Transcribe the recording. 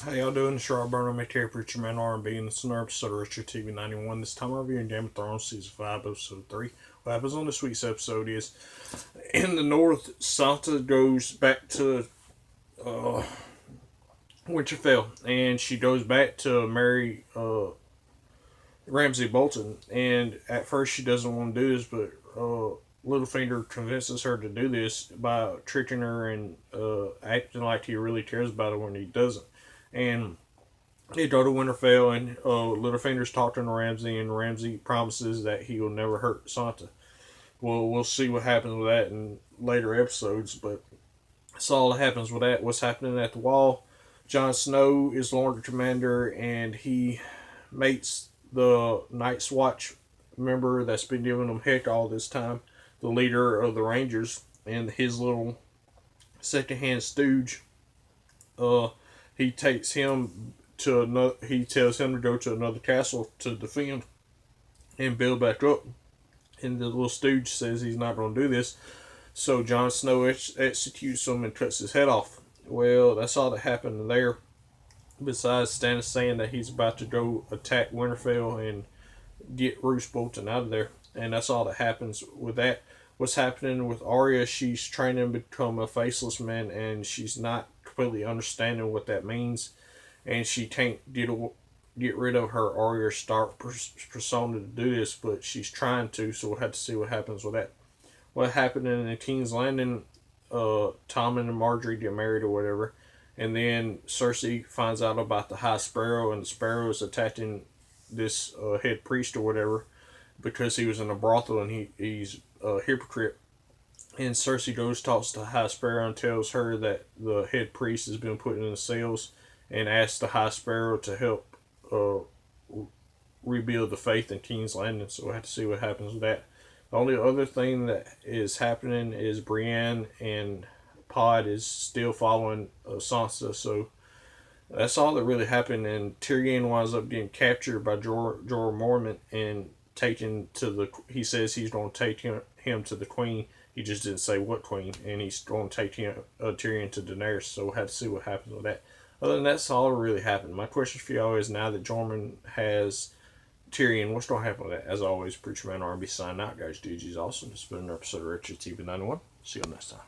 How y'all doing? It's Rob Burnham, Terry Preacher Man R&B, and it's another episode of Richard TV 91. This time I'm reviewing Game of Thrones Season 5, Episode 3. What happens on this week's episode is, in the north, Sansa goes back to Winterfell, and she goes back to marry Ramsay Bolton. And at first she doesn't want to do this, but Littlefinger convinces her to do this by tricking her and acting like he really cares about her when he doesn't. And they go to Winterfell, and Littlefinger's talking to Ramsay, and Ramsay promises that he will never hurt Sansa. Well, we'll see what happens with that in later episodes, but that's all that happens with that. What's happening at the Wall? Jon Snow is Lord Commander, and he mates the Night's Watch member that's been giving him heck all this time, the leader of the Rangers, and his little secondhand stooge. He takes him to another. He tells him to go to another castle to defend and build back up. And the little stooge says he's not going to do this, so Jon Snow executes him and cuts his head off. Well, that's all that happened there. Besides Stannis saying that he's about to go attack Winterfell and get Roose Bolton out of there, and that's all that happens with that. What's happening with Arya? She's training to become a faceless man, and she's not completely understanding what that means, and she can't get rid of her Arya Stark persona to do this, but she's trying to. So we'll have to see what happens with that. What happened in the King's Landing? Tom and Marjorie get married or whatever, and then Cersei finds out about the High Sparrow, and the Sparrow is attacking this head priest or whatever because he was in a brothel, and he's a hypocrite. And Cersei goes, talks to High Sparrow, and tells her that the head priest has been put in the cells, and asks the High Sparrow to help rebuild the faith in King's Landing. So we'll have to see what happens with that. The only other thing that is happening is Brienne and Pod is still following Sansa. So that's all that really happened. And Tyrion winds up getting captured by Jorah Mormont and taken to the. He says he's going to take him to the Queen. He just didn't say what Queen, and he's going to take Tyrion to Daenerys. So we'll have to see what happens with that. Other than that, that's all that really happened. My question for y'all is, now that Jormund has Tyrion, what's going to happen with that? As always, Preacher Man R&B signing out, guys. DG's awesome. It's been another episode of Richard TV 91. See you next time.